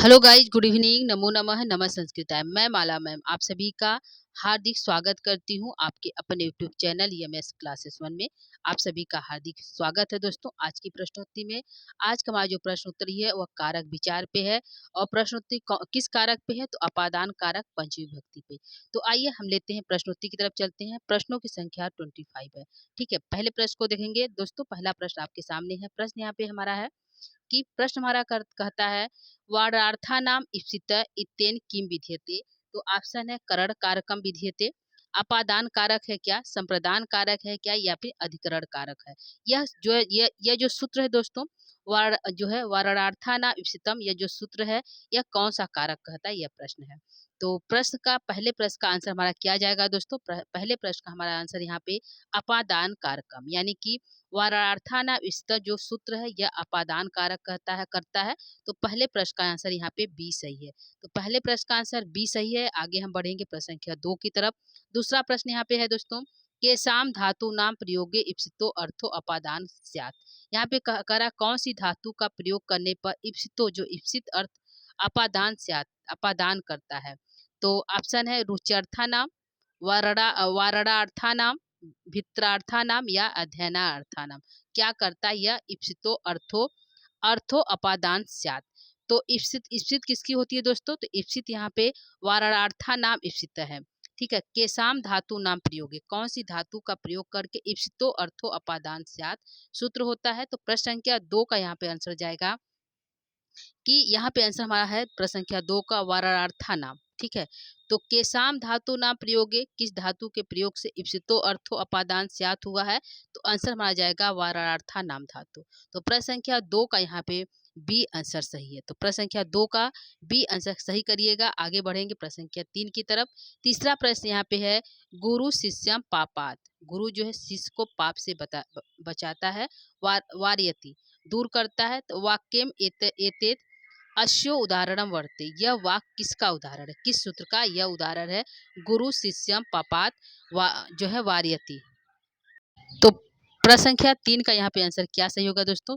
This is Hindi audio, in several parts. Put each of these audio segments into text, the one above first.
Hello guys, good evening. नमो नमः, नमः संस्कृताय। मैं माला मैम आप सभी का हार्दिक स्वागत करती हूँ आपके अपने यूट्यूब चैनल ईएमएस क्लासेस 1 में। आप सभी का हार्दिक स्वागत है दोस्तों। आज की प्रश्नोत्तरी में आज का हमारा जो प्रश्नोत्तरी है वह कारक विचार पे है। और प्रश्नोत्तरी किस कारक पे है? तो अपादान कारक पंचमी विभक्ति पे। तो आइए हम लेते हैं प्रश्नोत्तरी की तरफ चलते हैं। प्रश्नों की संख्या 25 है। ठीक है, पहले प्रश्न को देखेंगे दोस्तों। पहला प्रश्न आपके सामने है। प्रश्न यहाँ पे हमारा है कि प्रश्न हमारा कहता है वारार्थानाम इप्सित इत्येन किम विधीयते। तो ऑप्शन है करण कारकम विधीयते, अपादान कारक है क्या, संप्रदान कारक है क्या, या फिर अधिकरण कारक है। यह जो है यह जो सूत्र है दोस्तों, वार जो है वारार्थानाम इप्सितम, यह जो सूत्र है यह कौन सा कारक कहता है, यह प्रश्न है। तो प्रश्न का पहले प्रश्न का आंसर हमारा क्या जाएगा दोस्तों? पहले प्रश्न का हमारा आंसर यहाँ पे अपादान कारकम, यानी कि वारार्थाना इसका जो सूत्र है यह अपादान कारक करता है। तो पहले प्रश्न का आंसर यहाँ पे बी सही है। तो पहले प्रश्न का आंसर बी सही है। आगे हम बढ़ेंगे प्रश्न संख्या 2 की तरफ। दूसरा प्रश्न यहाँ पे है दोस्तों, केसाम धातु नाम प्रयोगे इप्सितो अर्थो अपादान स्यात्। यहाँ पे करा कौन सी धातु का प्रयोग करने पर इप्सितो जो इप्सित अर्थ अपादान स्यात् अपादान करता है। तो ऑप्शन है रुच्यर्था नाम, वारणार्था नाम, भित्रार्थानाम या अध्ययनार्थानाम। क्या करता है यह? इप्सितो अर्थो अर्थो अपादान स्यात्। तो इप्सित इप्सित किसकी होती है दोस्तों? तो इप्सित यहाँ पे वारणार्था नाम इप्सित है। ठीक है, केसाम धातु नाम प्रयोग है, कौन सी धातु का प्रयोग करके इप्सितो अर्थो अपादान स्यात् सूत्र होता है। तो प्रश्न संख्या 2 का यहाँ पे आंसर जाएगा कि यहाँ पे आंसर हमारा है प्रश्न संख्या 2 का वारार्था नाम। ठीक है, तो केसाम धातु नाम प्रयोगे, किस धातु के प्रयोग से इप्सितो अर्थो अपादान स्यात् हुआ है। तो आंसर हमारा जाएगा वारार्था नाम धातु। तो प्रश्न संख्या 2 का यहाँ पे बी आंसर सही है। तो प्रश्न संख्या 2 का बी आंसर सही करिएगा। आगे बढ़ेंगे प्रश्न संख्या 3 की तरफ। तीसरा प्रश्न यहाँ पे है गुरु शिष्यम पापात। गुरु जो है शिष्य को पाप से बचाता है, वार्यति दूर करता है। तो वाक्यम एतेत अश्यो उदाहरणम वर्ते, यह वाक्य किसका उदाहरण है, किस सूत्र का यह उदाहरण है? गुरु शिष्यम पापात जो है वार्यति। तो प्रश्न संख्या 3 का यहाँ पे आंसर क्या सही होगा दोस्तों?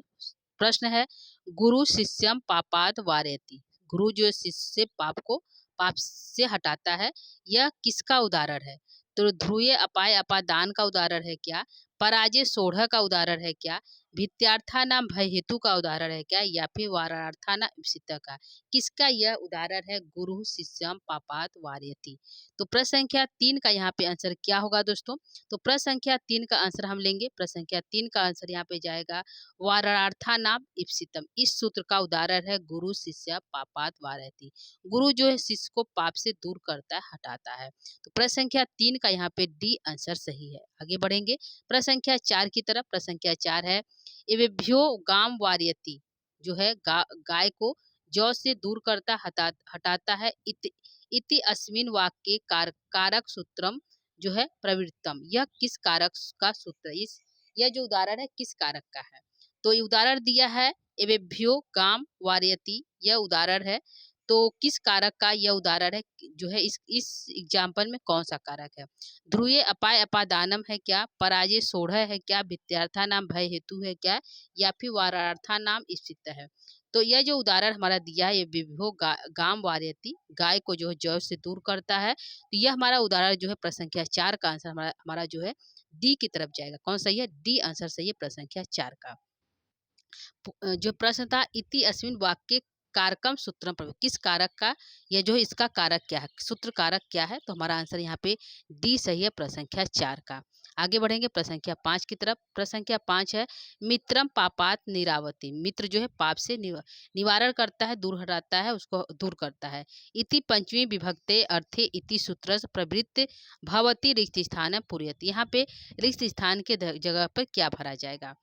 प्रश्न है गुरु शिष्यम पापात वार्यति, गुरु जो शिष्य से पाप से हटाता है, यह किसका उदाहरण है? तो ध्रुवीय अपाय अपादान का उदाहरण है क्या, पराजय सोढ़ का उदाहरण है क्या, भित्यार्था नाम भय हेतु का उदाहरण है क्या, या फिर वारार्था नाम इप्सित का? किसका यह उदाहरण है? गुरु शिष्यम पापात वार्यति। तो प्रश्न संख्या 3 का यहाँ पे आंसर क्या होगा दोस्तों? तो प्रश्न संख्या 3 का आंसर हम लेंगे। प्रश्न संख्या 3 का आंसर यहाँ पे जाएगा वारार्था नाम इप्सितम। इस सूत्र का उदाहरण है गुरु शिष्य पापात वार्यति। गुरु जो है शिष्य को पाप से दूर करता है, हटाता है। तो प्रश्न संख्या 3 का यहाँ पे डी आंसर सही है। आगे बढ़ेंगे प्रश्न संख्या 4 की तरफ। प्रश्न संख्या 4 है एवेभ्यो गाम वार्यति, जो है गाय को जौ से दूर करता हटाता है। इति अस्मिन वाक्य कारक सूत्रम जो है प्रवृत्तम, यह किस कारक का सूत्र, इस यह जो उदाहरण है किस कारक का है? तो ये उदाहरण दिया है एवेभ्यो गाम वार्यति, यह उदाहरण है। तो किस कारक का यह उदाहरण है, जो है इस एग्जाम्पल में कौन सा कारक है? ध्रुवीय अपाय अपादानम है क्या, पराजय सोढ़ है क्या, भित्यार्था नाम भय हेतु है क्या, या फिर वारार्था नाम स्थित है? तो यह जो उदाहरण हमारा दिया है ये विभो गाम वार्यति, गाय को जो है जौ से दूर करता है। तो यह हमारा उदाहरण जो है प्रश्न संख्या 4 का आंसर हमारा जो है डी की तरफ जाएगा। कौन सही है? डी आंसर सही है प्रश्न संख्या 4 का। जो प्रश्न था इति अस्मिन वाक्य कारकम सूत्रम प्रयोग, किस कारक का, यह जो है इसका कारक क्या है, सूत्र कारक क्या है? तो हमारा आंसर यहाँ पे डी सही है प्रश्न संख्या 4 का। आगे बढ़ेंगे प्रश्न संख्या 5 की तरफ। प्रश्न संख्या 5 है मित्रम पापात निरावती। मित्र जो है पाप से निवारण करता है, दूर हटाता है, उसको दूर करता है। इति पंचमी विभक्ते अर्थे इति सूत्र प्रवृत्त भवती रिक्त स्थान पूर्यति। यहाँ पे रिक्त स्थान के जगह पर क्या भरा जाएगा?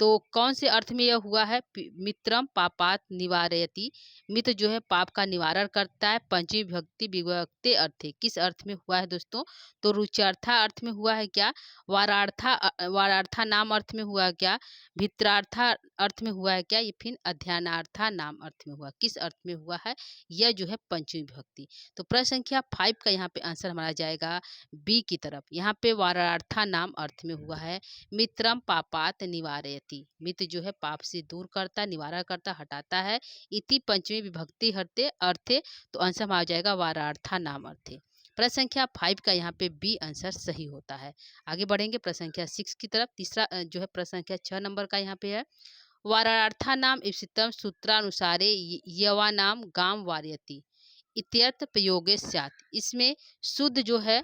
तो कौन से अर्थ में यह हुआ है? मित्रम पापात निवारयति, मित्र जो है पाप का निवारण करता है। पंचमी विभक्ति विभक्ते अर्थे, किस अर्थ में हुआ है दोस्तों? तो रुचार्था अर्थ में हुआ है क्या, वारार्था नाम अर्थ में हुआ है क्या, भित्रार्था अर्थ में हुआ है क्या, या फिर अध्ययनार्था नाम अर्थ में हुआ, किस अर्थ में हुआ है? यह जो है पंचमी विभक्ति। तो प्रश्न संख्या 5 का यहाँ पे आंसर हमारा जाएगा बी की तरफ। यहाँ पे वारार्था नाम अर्थ में हुआ है, मित्रम पापात निवारयति। वारयति, मित जो है पाप से दूर करता, निवारण करता, हटाता है। इति पंचमी विभक्ति हरते अर्थे, तो आंसर में आ जाएगा वारार्था नाम अर्थे। प्रश्न संख्या 5 का यहाँ पे बी आंसर सही होता है। आगे बढ़ेंगे प्रश्न संख्या 6 की तरफ। तीसरा जो है प्रश्न संख्या 6 नंबर का यहाँ पे है, वारार्था नाम इप्सितम सूत्रानुसारे यवानाम गाम वारयति इत्यर्थ प्रयोगे स्यात्। इसमें शुद्ध जो है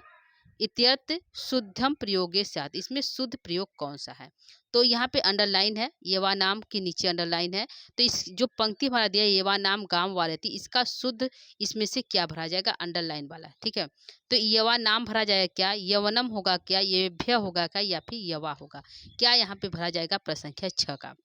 इत्यर्थ शुद्धम प्रयोगे स्यात्, इसमें शुद्ध प्रयोग कौन सा है? तो यहाँ पे अंडरलाइन है, यवा नाम के नीचे अंडरलाइन है। तो इस जो पंक्ति हमारा दिया है यवा नाम गाम वारयति, इसका शुद्ध इसमें से क्या भरा जाएगा? अंडरलाइन वाला। ठीक है, तो यवा नाम भरा जाएगा क्या? यवनम होगा क्या? येभ्य होगा क्या? या फिर यवा होगा क्या? यहाँ पे भरा जाएगा प्रश्न संख्या 6 का।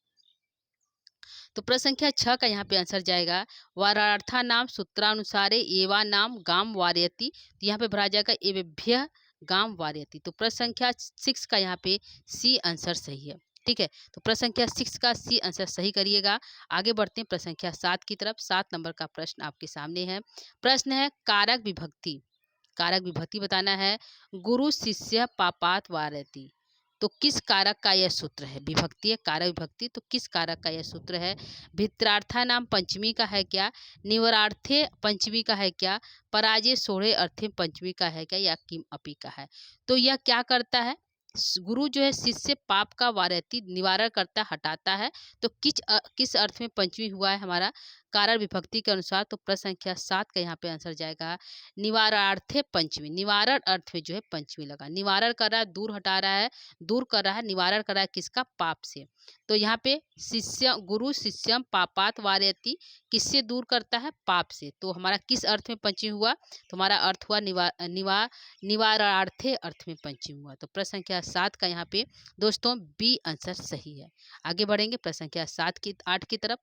तो प्रश्न संख्या 6 का यहाँ पे आंसर जाएगा वारार्था नाम सूत्रानुसारे एवा नाम गाम वारयति, तो यहाँ पे भरा जाएगा एवेभ्य गाम वारयति। तो प्रश्न संख्या 6 का यहाँ पे सी आंसर सही है। ठीक है, तो प्रश्न संख्या 6 का सी आंसर सही करिएगा। आगे बढ़ते हैं प्रश्न संख्या 7 की तरफ। 7 नंबर का प्रश्न आपके सामने है। प्रश्न है कारक विभक्ति, कारक विभक्ति बताना है। गुरु शिष्य पापात वारयति, तो किस कारक का यह सूत्र है? विभक्ति है, कारक विभक्ति, तो किस कारक का यह सूत्र है? भित्रार्था नाम पंचमी का है क्या? निवरार्थे पंचमी का है क्या? पराजय सोढ़े अर्थे पंचमी का है क्या? या किम अपी का है? तो यह क्या करता है? गुरु जो है शिष्य पाप का वारयति निवारण करता, हटाता है। तो किस अर्थ में पंचमी हुआ है हमारा कारक विभक्ति के अनुसार? तो प्रश्न संख्या 7 का यहाँ पे आंसर जाएगा निवारार्थे पंचमी, निवारण अर्थ में जो है पंचमी लगा। निवारण कर रहा है, दूर हटा रहा है, दूर कर रहा है, निवारण कर रहा है किसका? पाप से। तो यहाँ पे शिष्य गुरु शिष्यम पापात वारयति, किससे दूर करता है? पाप से। तो हमारा किस अर्थ में पंचमी हुआ? तो हमारा अर्थ हुआ निवारार्थे अर्थ में पंचमी हुआ। तो प्रश्न संख्या 7 का यहाँ पे दोस्तों बी आंसर सही है। आगे बढ़ेंगे प्रश्न संख्या 8 की तरफ।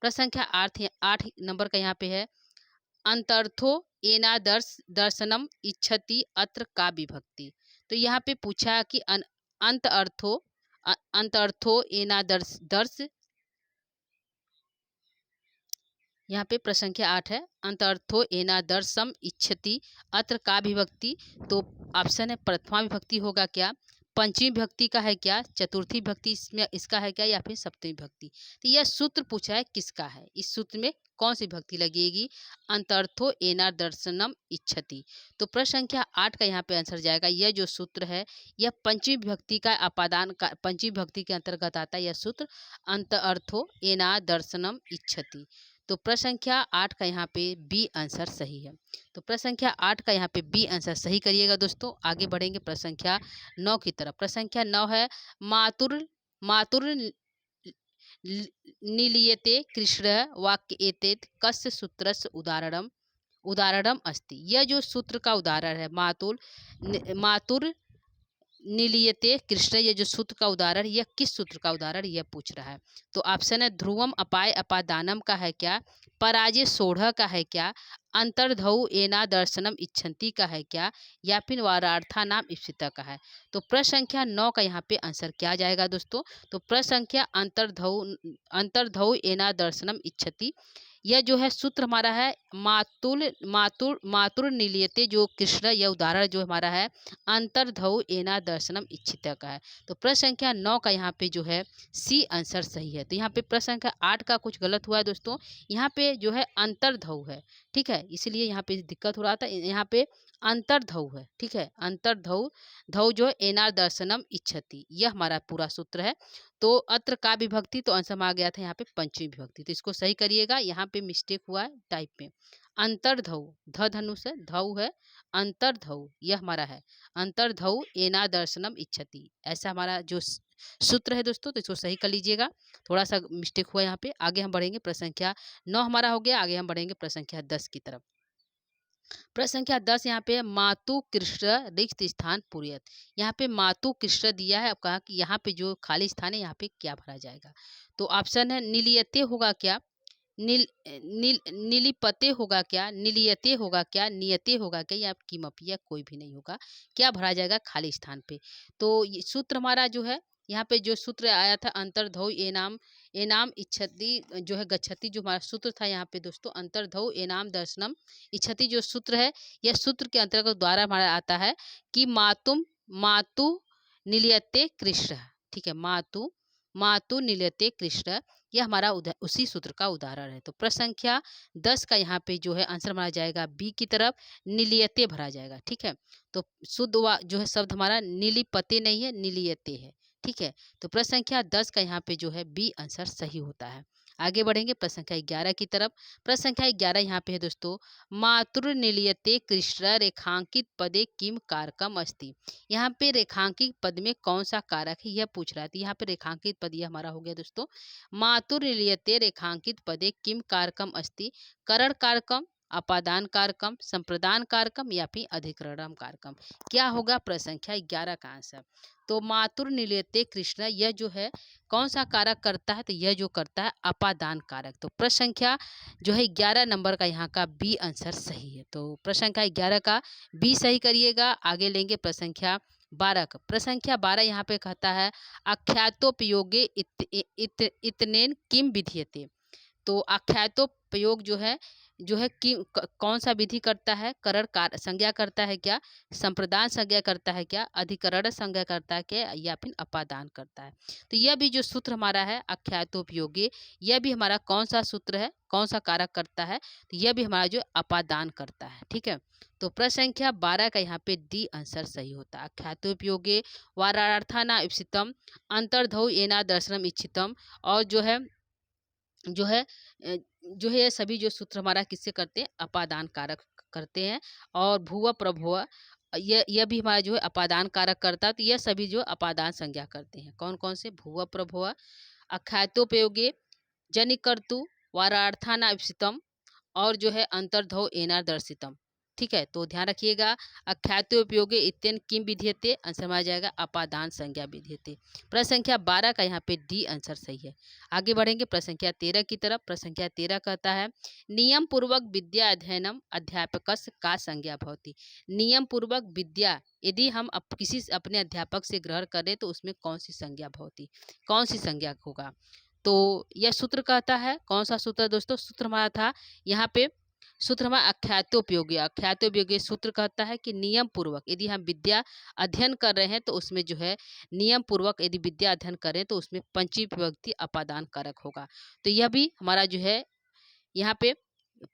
प्रश्न संख्या 8 नंबर का यहाँ पे है, अंतर्थो एनादर्श दर्शनम इच्छति अत्र का विभक्ति। तो यहाँ पे पूछा कि अंतर्थो एनादर्श दर्श, यहाँ पे प्रश्न संख्या 8 है, अंतर्थो एनादर्शम इच्छति अत्र का विभक्ति। तो ऑप्शन है प्रथमा विभक्ति होगा क्या? पंचमी विभक्ति का है क्या? चतुर्थी विभक्ति इसमें इसका है क्या? या फिर सप्तमी विभक्ति? तो यह सूत्र पूछा है किसका है? इस सूत्र में कौन सी विभक्ति लगेगी? अंतर्थो एना दर्शनम इच्छति। तो प्रश्न संख्या 8 का यहाँ पे आंसर जाएगा, यह जो सूत्र है यह पंचमी विभक्ति का अपादान का पंचमी विभक्ति के अंतर्गत आता है। यह सूत्र अंतर्थो एना दर्शनम इच्छति। तो प्रश्न संख्या 8 का यहाँ पे बी आंसर सही है। तो प्रश्न संख्या 8 का यहाँ पे बी आंसर सही करिएगा दोस्तों। आगे बढ़ेंगे प्रश्न संख्या 9 की तरफ। प्रश्न संख्या 9 है, मातुर निलीयते कृष्ण वाक्य एतेत कस्य सूत्रस्य उदाहरणम अस्ति। यह जो सूत्र का उदाहरण है मातुर निलीयते कृष्ण, ये जो सूत्र का उदाहरण, यह किस सूत्र का उदाहरण यह पूछ रहा है? तो ऑप्शन है ध्रुवम अपाय अपादानम का है क्या? पराजय सोढ़ का है क्या? अंतर्धौ एना दर्शनम इच्छन्ति का है क्या? या फिर वारार्था नाम इप्सिता का है? तो प्रश्न संख्या 9 का यहाँ पे आंसर क्या जाएगा दोस्तों? तो प्रश्न संख्या अंतर्धौ एना दर्शनम इच्छति, यह जो है सूत्र हमारा है मातुर निलियते जो कृष्ण, यह उदाहरण जो हमारा है अंतर्धौ एना दर्शनम इच्छिता का है। तो प्रश्न संख्या 9 का यहाँ पे जो है सी आंसर सही है। तो यहाँ पे प्रश्न संख्या 8 का कुछ गलत हुआ है दोस्तों, यहाँ पे जो है अंतर्धौ है, ठीक है, इसलिए यहाँ पे दिक्कत हो रहा था। यहाँ पे अंतर्धौ है, ठीक है, अंतर्धौ जो एना दर्शनम इच्छति, यह हमारा पूरा सूत्र है। तो अत्र का विभक्ति, तो आंसर में आ गया था यहाँ पे पंचमी विभक्ति। तो इसको सही करिएगा, यहाँ पे मिस्टेक हुआ है टाइप में। अंतर्धौ, ध धनुष है, धौ है, अंतर्धौ यह हमारा है अंतर्धौ एना दर्शनम इच्छति, ऐसा हमारा जो सूत्र है दोस्तों। तो इसको सही कर लीजिएगा, थोड़ा सा मिस्टेक हुआ यहाँ पे। आगे हम बढ़ेंगे, प्रश्न संख्या 9 हमारा हो गया। आगे हम बढ़ेंगे प्रश्न संख्या 10 की तरफ। प्रश्न संख्या 10 यहाँ पे मातु कृष्ण रिक्त स्थान पूर्यत। यहाँ पे मातु कृष्ण दिया है, अब कहा कि यहाँ पे जो खाली स्थान है यहाँ पे क्या भरा जाएगा? तो ऑप्शन है निलियते होगा क्या? नीलिपते होगा क्या? निलियते होगा क्या? नियते होगा क्या? या किमपि, या कोई भी नहीं होगा। क्या भरा जाएगा खाली स्थान पे? तो ये सूत्र हमारा जो है यहाँ पे जो सूत्र आया था अंतर्धौ एनाम इच्छति जो है गच्छति, जो हमारा सूत्र था यहाँ पे दोस्तों अंतर्धौ एनाम दर्शनम इच्छति, जो सूत्र है यह सूत्र के अंतर्गत द्वारा हमारा आता है कि मातु निलियते कृष्ण, ठीक है, मातु मातु निलयते कृष्ण, यह हमारा उसी सूत्र का उदाहरण है। तो प्रश्न संख्या 10 का यहाँ पे जो है आंसर माना जाएगा बी की तरफ, निलियते भरा जाएगा। ठीक है, तो शुद्ध जो है शब्द हमारा निलिपते नहीं है, निलियते है। ठीक है, तो प्रश्न संख्या 10 का यहाँ पे जो है बी आंसर सही होता है। आगे बढ़ेंगे प्रश्न संख्या 11 की तरफ। प्रश्न संख्या 11 यहाँ पे है दोस्तों, मातृ निलियते कृष्ण रेखांकित पदे किम कारकम अस्ति। यहाँ पे रेखांकित पद में कौन सा कारक है यह पूछ रहा है। तो यहाँ पे रेखांकित पद ये हमारा हो गया दोस्तों, मातुर निलियते रेखांकित पदे किम कारकम अस्ति, करण कारकम, अपादान कारकम, संप्रदान कारकम या फिर अधिकरणम कारकम। क्या होगा प्रश्न संख्या 11 का आंसर। तो मातुर निलियते कृष्ण यह जो है कौन सा कारक करता है, तो यह जो करता है अपादान कारक। तो प्रश्न संख्या जो है 11 नंबर का यहाँ का बी आंसर सही है। तो प्रश्न संख्या 11 का बी सही करिएगा। आगे लेंगे प्रश्न संख्या 12 का। प्रश्न संख्या 12 यहाँ पे कहता है आख्यातोपयोगे इतनेन किम विधीयते। तो आख्यातोपयोग जो है कि कौन सा विधि करता है, करण कार संज्ञा करता है क्या, संप्रदान संज्ञा करता है क्या, अधिकरण संज्ञा करता है क्या, या फिर अपादान करता है। तो यह भी जो सूत्र हमारा है आख्यातोपयोगी, यह भी हमारा कौन सा सूत्र है, कौन सा कारक करता है, तो यह भी हमारा जो अपादान करता है। ठीक है, तो प्रश्न संख्या 12 का यहाँ पे डी आंसर सही होता है। आख्यातोपयोगे वारार्थाना इप्सितम अंतर्धौ एना दर्शनम इच्छितम, और जो है ये सभी जो सूत्र हमारा किससे करते हैं, अपादान कारक करते हैं। और भुव प्रभुव यह भी हमारा जो है अपादान कारक करता है। तो यह सभी जो अपादान संज्ञा करते हैं। कौन कौन से, भुव प्रभुव, आख्यातोपयोगे, जनिकर्तु, वारार्थाना इप्सितम, और जो है अंतर्धौ एनार दर्शितम। ठीक है, तो ध्यान रखिएगा अख्यातो उपयोगे इत्यन किम विधीयते, आंसर में आ जाएगा अपादान संज्ञा विधीयते। प्रश्न संख्या 12 का यहाँ पे डी आंसर सही है। आगे बढ़ेंगे प्रश्न संख्या 13 की तरफ। प्रश्न संख्या 13 कहता है नियम पूर्वक विद्या अध्ययनम अध्यापकस का संज्ञा भवति। नियम पूर्वक विद्या यदि हम किसी अपने अध्यापक से ग्रहण करें तो उसमें कौन सी संज्ञा भवति, कौन सी संज्ञा होगा। तो यह सूत्र कहता है, कौन सा सूत्र दोस्तों, सूत्र हमारा था यहाँ पे, सूत्र हमारा अख्यातोपयोगी। अख्यातोपयोगी सूत्र कहता है कि नियम पूर्वक यदि हम विद्या अध्ययन कर रहे हैं तो उसमें जो है नियम पूर्वक यदि विद्या अध्ययन करें तो उसमें पंचमी विभक्ति अपादान कारक होगा। तो यह भी हमारा जो है यहाँ पे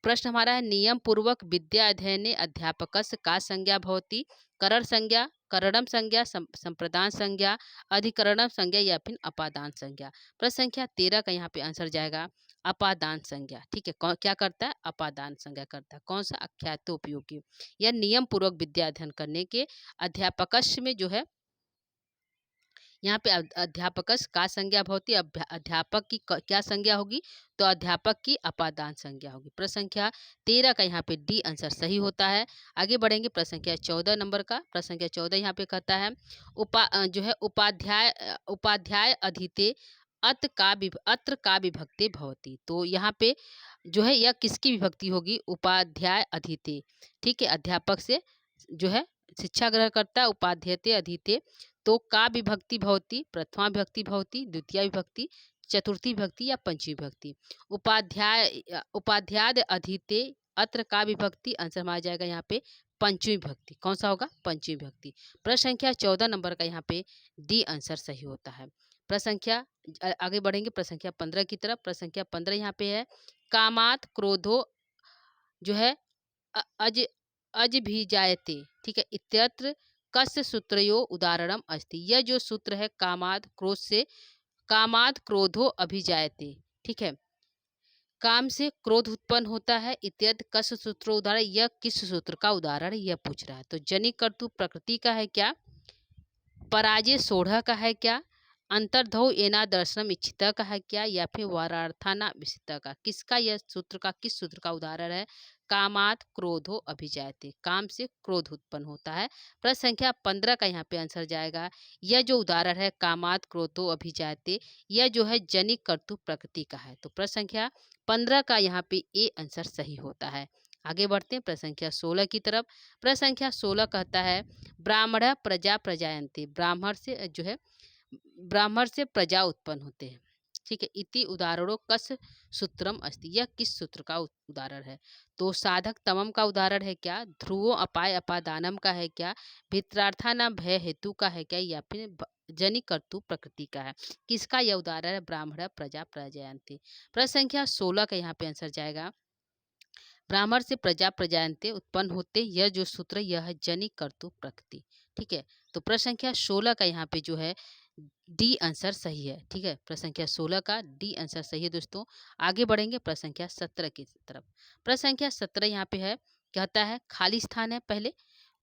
प्रश्न हमारा है नियम पूर्वक विद्या अध्ययने अध्यापकस का संज्ञा भवति, करण संज्ञा, करणम संज्ञा, संप्रदान संज्ञा, अधिकरणम संज्ञा या फिर अपादान संज्ञा। प्रश्न संख्या 13 का यहाँ पे आंसर जाएगा अपादान संज्ञा। ठीक है, क्या करता है, अपादान संज्ञा करता है। कौन सा, अख्यातोपयोगी। यह नियम पूर्वक विद्या अध्ययन करने के अध्यापकस में जो है यहाँ पे अध्यापकस का संज्ञा भवती, अध्यापक की क्या संज्ञा होगी, तो अध्यापक की अपादान संज्ञा होगी। प्रश्न संख्या 13 का यहाँ पे डी आंसर सही होता है। आगे बढ़ेंगे प्रश्न संख्या 14 नंबर का। प्रश्न संख्या 14 यहाँ पे कहता है जो है उपाध्याय अधिते अत्र का विभक्ति भवती। तो यहाँ पे जो है यह किसकी विभक्ति होगी, उपाध्याय अधिते। ठीक है, अध्यापक से जो है शिक्षा ग्रहण करता है, उपाध्यते अधिते। तो का विभक्ति भवती, प्रथमा विभक्ति भवती, द्वितीय विभक्ति, चतुर्थी विभक्ति या पंचमी विभक्ति। उपाध्याय अधीते अत्र का विभक्ति, आंसर में आ जाएगा यहाँ पे पंचमी विभक्ति। कौन सा होगा, पंचमी विभक्ति। प्रश्न संख्या 14 नंबर का यहाँ पे डी आंसर सही होता है। प्रश्न संख्या आगे बढ़ेंगे प्रश्न संख्या 15 की तरफ। प्रश्न संख्या 15 यहाँ पे है कामात क्रोधो जो है अज अज भी जायते। ठीक है, इत्यत्र कस्य सूत्रयो उदाहरणम अस्ति। यह जो सूत्र है कामाद क्रोध से, कामाद क्रोधो अभिजायते। ठीक है, काम से क्रोध उत्पन्न होता है, इत्यर्थ कस्य सूत्र उदाहरण, यह किस सूत्र का उदाहरण है यह पूछ रहा है। तो जनिकर्तु प्रकृति का है क्या, पराजय सोढ़ का है क्या, अंतर्धौ एना दर्शनम इच्छिता का है क्या, या फिर वारार्थाना विशिता का, किसका यह सूत्र का किस सूत्र का उदाहरण है। कामात क्रोधो अभिजायते, काम से क्रोध उत्पन्न होता है। प्रश्न संख्या 15 का यहाँ पे आंसर जाएगा यह जो उदाहरण है कामात क्रोधो अभिजायते, यह जो है जनिक कर्तु प्रकृति का है। तो प्रश्न संख्या 15 का यहाँ पे ए आंसर सही होता है। आगे बढ़ते हैं प्रश्न संख्या 16 की तरफ। प्रश्न संख्या 16 कहता है ब्राह्मण प्रजा प्रजायन्ते, ब्राह्मण से प्रजा उत्पन्न होते हैं। ठीक है, इति उदाहरणों कस सूत्रम अस्ति, यह किस सूत्र का उदाहरण है। तो साधक तमम का उदाहरण है क्या, ध्रुवो अपाय अपादानम का है क्या, भित्रार्थानाम भय हेतु का है क्या, या फिर जनिकर्तु प्रकृति का है। किसका यह उदाहरण है? ब्राह्मण प्रजा प्रजायन्ते। प्रश्न संख्या 16 का यहाँ पे आंसर जाएगा, ब्राह्मण से प्रजा प्रजायन्ते उत्पन्न होते, यह जो सूत्र यह है जनिकर्तु प्रकृति। ठीक है, तो प्रश्न संख्या 16 का यहाँ पे जो है डी आंसर सही है। ठीक है, प्रश्न संख्या 16 का डी आंसर सही है दोस्तों। आगे बढ़ेंगे प्रश्न संख्या 17 की तरफ। प्रश्न संख्या 17 यहाँ पे है, कहता है खाली स्थान है पहले,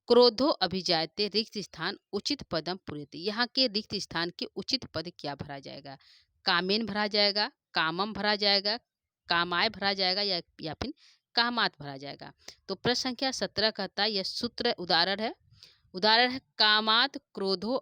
क्रोधो अभिजायते रिक्त स्थान उचित पदम पूर्यते। यहाँ के रिक्त स्थान के उचित पद क्या भरा जाएगा? कामेन भरा जाएगा, कामम भरा जाएगा, कामाय भरा जाएगा, या फिर कामात भरा जाएगा। तो प्रश्न संख्या 17 कहता है, यह सूत्र उदाहरण है कामात क्रोधो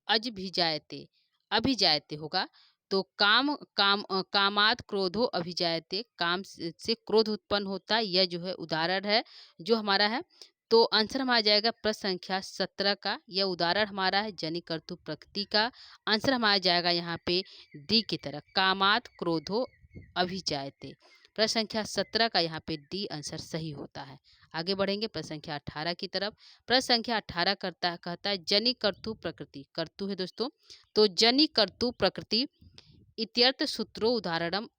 अभिजायते, अभिजायते होगा। तो कामात क्रोधो अभिजायते, काम से क्रोध उत्पन्न होता है, यह जो है उदाहरण है जो हमारा है। तो आंसर हमारा जाएगा प्रश्न संख्या 17 का, यह उदाहरण हमारा है जनिकर्तु प्रकृति का। आंसर हमारा जाएगा यहाँ पे डी की तरफ, कामात क्रोधो अभिजायते। प्रश्न संख्या 17 का यहाँ पे डी आंसर सही होता है। आगे बढ़ेंगे प्रश्न संख्या 18 की तरफ। प्रश्न संख्या 18 कहता है जनिकर्तु प्रकृति, कर्तु है दोस्तों, तो जनिकर्तु प्रकृति इत्यर्थ सूत्रो उदाहरणम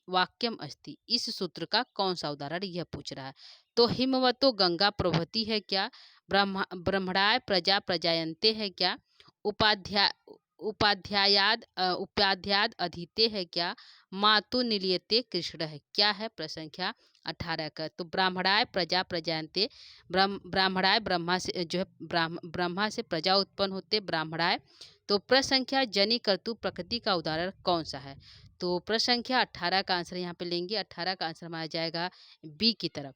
वाक्यम अस्ति। इस सूत्र का कौन सा उदाहरण यह पूछ रहा है। तो हिमवतो गंगा प्रभृति है क्या, ब्रह्मणाय प्रजा प्रजायन्ते है क्या, उपाध्यायाद अधीते है क्या, मातु निलियते कृष्ण है, क्या है प्रश्न संख्या 18 का। तो ब्राह्मणाय प्रजा प्रजायन्ते, ब्राह्मणाय ब्रह्मा से जो है ब्रह्मा से प्रजा उत्पन्न होते, ब्राह्मणाय। तो प्रश्न संख्या जनिकर्तु प्रकृति का उदाहरण कौन सा है? तो प्रश्न संख्या 18 का आंसर यहाँ पे लेंगे, 18 का आंसर हमारा जाएगा बी की तरफ,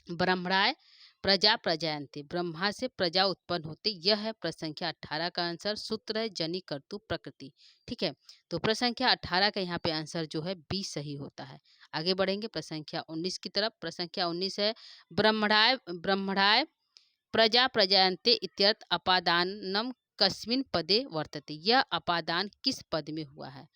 ब्रह्मणाय प्रजा प्रजायन्ते, ब्रह्मा से प्रजा उत्पन्न होते, यह है प्रश्न संख्या 18 का आंसर। सूत्र है जनिकर्तु प्रकृति। ठीक है, तो प्रश्न संख्या 18 का यहाँ पे आंसर जो है बी सही होता है। आगे बढ़ेंगे प्रश्न संख्या 19 की तरफ। प्रश्न संख्या 19 है, ब्रह्मणाय प्रजा प्रजायन्ते इत्यर्थ अपादानम कस्मिन पदे वर्तते। यह अपादान किस पद में हुआ है?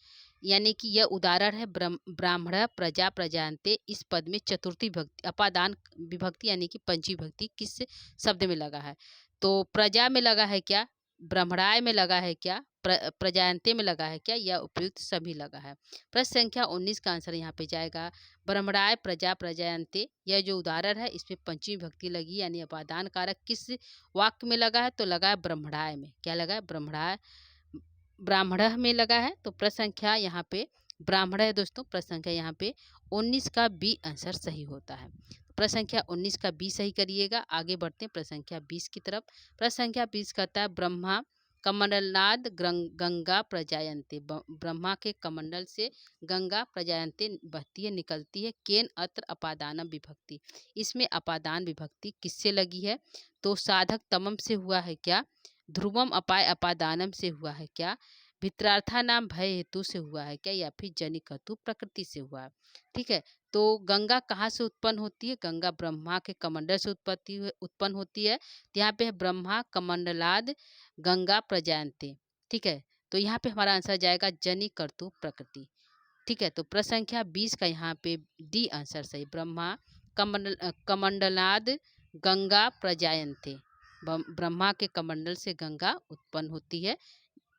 यानी कि यह उदाहरण है ब्राह्मण प्रजा प्रजायन्ते, इस पद में चतुर्थी विभक्ति अपादान विभक्ति यानी कि पंचमी विभक्ति किस शब्द में लगा है? तो प्रजा में लगा है क्या, ब्रह्मणाय में लगा है क्या, प्रजायन्ते में लगा है क्या, या उपयुक्त सभी लगा है? प्रश्न संख्या 19 का आंसर यहाँ पे जाएगा ब्रह्मणाय प्रजा प्रजायन्ते। यह जो उदाहरण है इसमें पंचमी विभक्ति लगी, यानी अपादान कारक किस वाक्य में लगा है? तो लगा है ब्रह्मणाय में। क्या लगा है? ब्रह्मणाय, ब्राह्मण में लगा है। तो प्रश्न संख्या यहाँ पे ब्राह्मण है दोस्तों। प्रश्न संख्या यहाँ पे 19 का बी आंसर सही होता है। प्रश्न संख्या 19 का बी सही करिएगा। आगे बढ़ते हैं प्रश्न संख्या 20 की तरफ। प्रश्न संख्या 20 कहता है ब्रह्मा कमंडलाद गंगा प्रजायन्ते, ब्रह्मा के कमंडल से गंगा प्रजायन्ते बहती है, निकलती है। केन अत्र अपादान विभक्ति, इसमें अपादान विभक्ति किससे लगी है? तो साधक तमम से हुआ है क्या, ध्रुवम अपाय अपादानम से हुआ है क्या, भित्रार्था नाम भय हेतु से हुआ है क्या, या फिर जनिकर्तु प्रकृति से हुआ है? ठीक है, तो गंगा कहाँ से उत्पन्न होती है? गंगा ब्रह्मा के कमंडल से उत्पन्न होती है। तो यहाँ पे है ब्रह्मा कमंडलाद गंगा प्रजायन्ते। ठीक है, तो यहाँ पे हमारा आंसर जाएगा जनिकर्तु प्रकृति। ठीक है, तो प्रश्न संख्या 20 का यहाँ पे डी आंसर सही, ब्रह्मा कमंडलाद गंगा प्रजायन्ते, ब्रह्मा के कमंडल से गंगा उत्पन्न होती है।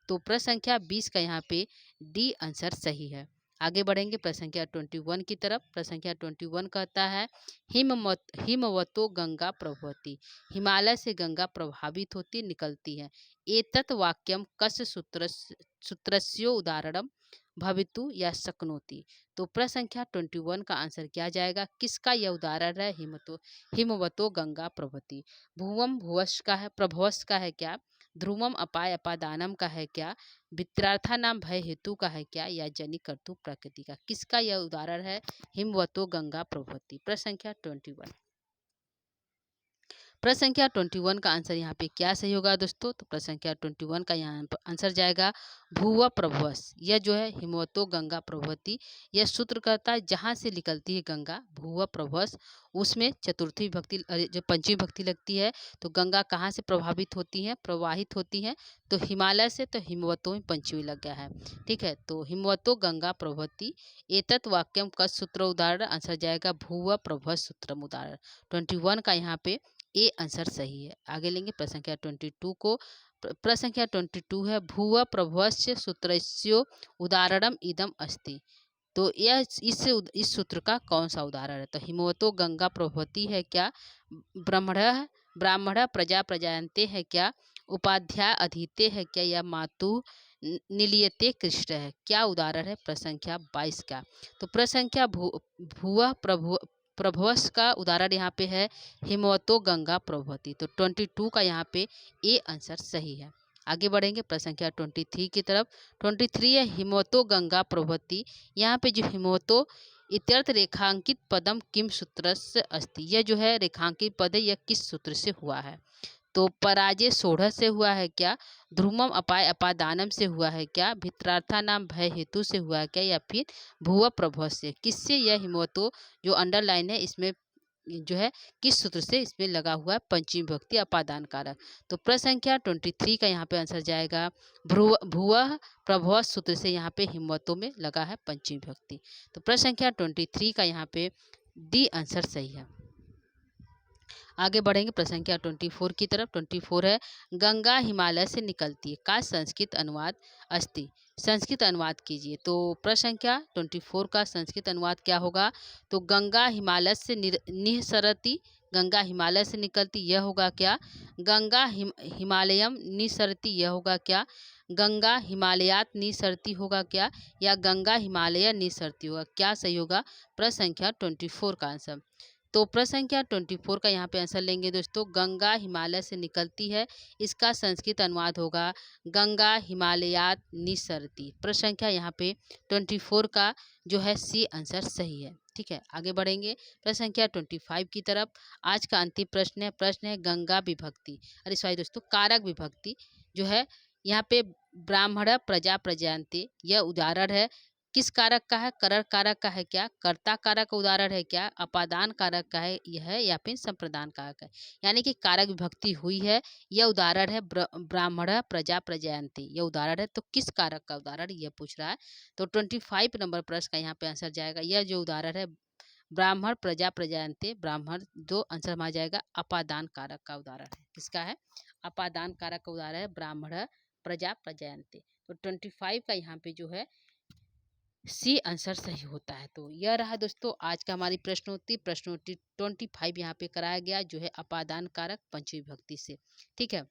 तो प्रश्न संख्या 20 का यहाँ पे डी आंसर सही है। आगे बढ़ेंगे प्रश्न संख्या 21 की तरफ। प्रश्न संख्या 21 कहता है हिमवतो गंगा प्रभवती, हिमालय से गंगा प्रभावित होती निकलती है। एतत् वाक्यम कस्य सूत्रस्यो उदाहरणम भवितु या शक्नोति। तो प्रश्न संख्या 21 का आंसर क्या जाएगा? किसका यह उदाहरण है? हिमवतो गंगा प्रभवती। भुवम भुवश का है, प्रभवश का है क्या, ध्रुवम अपाय अपादानम का है क्या, भित्रार्था नाम भय हेतु का है क्या, या जनिकर्तु प्रकृति का? किसका यह उदाहरण है? हिमवतो गंगा प्रभवती। प्रश्न संख्या 21। प्रश्न संख्या 21 का आंसर यहाँ पे क्या सही होगा दोस्तों? तो प्रश्न संख्या 21 का यहाँ आंसर जाएगा भूव प्रभवस। यह जो है हिमवतो गंगा प्रभवती, यह सूत्र कहता है जहाँ से निकलती है गंगा भूव प्रभवस, उसमें चतुर्थी विभक्ति जो पंचमी विभक्ति लगती है। तो गंगा कहाँ से प्रभावित होती है, प्रवाहित होती है? तो हिमालय से, तो हिमवतो में पंचमी लग गया है। ठीक है, तो हिमवतो गंगा प्रभवती एतत् वाक्यम का सूत्र उदाहरण आंसर जाएगा भूव प्रभवस सूत्रम उदाहरण। 21 का यहाँ पे ए आंसर सही है। आगे लेंगे प्रश्न संख्या 22 को। प्रश्न संख्या 22 है, भुव प्रभवस्य सूत्रस्य उदाहरणम इदम अस्ति। तो यह इस सूत्र का कौन सा उदाहरण है? तो हिमवतो गंगा प्रभवती है क्या? ब्राह्मण ब्राह्मण प्रजा प्रजायन्ते है क्या? उपाध्याय अधीते है क्या? या मातु निलियते कृष्ण है? क्या उदाहरण है प्रश्न संख्या 22 का? तो प्रश्न संख्या भुव प्रभवस का उदाहरण यहाँ पे है हिमवतो गंगा प्रभवती। तो 22 का यहाँ पे ए आंसर सही है। आगे बढ़ेंगे प्रश्न संख्या 23 की तरफ। 23 है, हिमवतो गंगा प्रभवती। यहाँ पे जो हिमवतो इत्यर्थ रेखांकित पदम किम सूत्र से अस्ति, यह जो है रेखांकित पद है, यह किस सूत्र से हुआ है? तो पराजय सोढ़ से हुआ है क्या? ध्रुवम अपाय अपादानम से हुआ है क्या? भित्रार्था नाम भय हेतु से हुआ है क्या? या फिर भुव प्रभव से? किससे यह हिमवतो जो अंडरलाइन है इसमें जो है किस सूत्र से इसमें लगा हुआ है? पंचमी विभक्ति अपादान कारक। तो प्रश्न संख्या 23 का यहाँ पे आंसर जाएगा भुव प्रभव सूत्र से यहाँ पे हिमवतों में लगा है पंचमी विभक्ति। तो प्रश्न संख्या 23 का यहाँ पे डी आंसर सही है। आगे बढ़ेंगे प्रश्न संख्या 24 की तरफ। 24 है, गंगा हिमालय से निकलती है का संस्कृत अनुवाद अस्ति। संस्कृत अनुवाद कीजिए। तो प्रश्न संख्या 24 का संस्कृत अनुवाद क्या होगा? तो गंगा हिमालय से निःसरति, गंगा हिमालय से निकलती, यह होगा क्या? गंगा हिमालयम निसरती, यह होगा क्या? गंगा हिमालयात निसरती होगा क्या? या गंगा हिमालय निसरती होगा? क्या सही होगा प्रश्न संख्या 24 का आंसर? तो प्रश्न संख्या 24 का यहाँ पे आंसर लेंगे दोस्तों, गंगा हिमालय से निकलती है, इसका संस्कृत अनुवाद होगा गंगा हिमालयात निसरती। प्रश्न संख्या यहाँ पे 24 का जो है सी आंसर सही है। ठीक है, आगे बढ़ेंगे प्रश्न संख्या 25 की तरफ। आज का अंतिम प्रश्न है गंगा विभक्ति, अरे सॉरी दोस्तों, कारक विभक्ति जो है यहाँ पे ब्राह्मण प्रजा प्रजायन्ते, यह उदाहरण है किस कारक का है? करण कारक का है क्या? कर्ता कारक का उदाहरण है क्या? अपादान कारक का है यह है या फिर संप्रदान कारक है? यानी कि कारक विभक्ति हुई है, यह उदाहरण है ब्राह्मण प्रजा प्रजायन्ते, यह उदाहरण है। तो किस कारक का उदाहरण यह पूछ रहा है? तो 25 नंबर प्रश्न का यहाँ पे आंसर जाएगा, यह जो उदाहरण है ब्राह्मण प्रजा प्रजायन्ते, ब्राह्मण जो आंसर में आ जाएगा अपादान कारक का उदाहरण है। किसका है? अपादान कारक का उदाहरण है ब्राह्मण प्रजा प्रजायन्ते। तो 25 का यहाँ पे जो है सी आंसर सही होता है। तो यह रहा दोस्तों आज का हमारी प्रश्नोत्तरी 25 यहाँ पे कराया गया जो है अपादान कारक पंचमी विभक्ति से। ठीक है,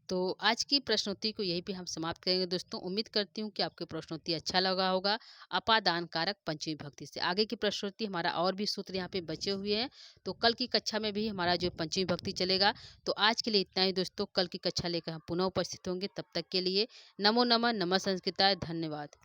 तो आज की प्रश्नोत्तरी को यहीं पे हम समाप्त करेंगे दोस्तों। उम्मीद करती हूँ कि आपके प्रश्नोत्तरी अच्छा लगा होगा अपादान कारक पंचमी विभक्ति से। आगे की प्रश्नोत्तरी हमारा और भी सूत्र यहाँ पे बचे हुए हैं, तो कल की कक्षा में भी हमारा जो पंचमी विभक्ति चलेगा। तो आज के लिए इतना ही दोस्तों, कल की कक्षा लेकर हम पुनः उपस्थित होंगे। तब तक के लिए नमो नमः, नमः संस्कृताय, धन्यवाद।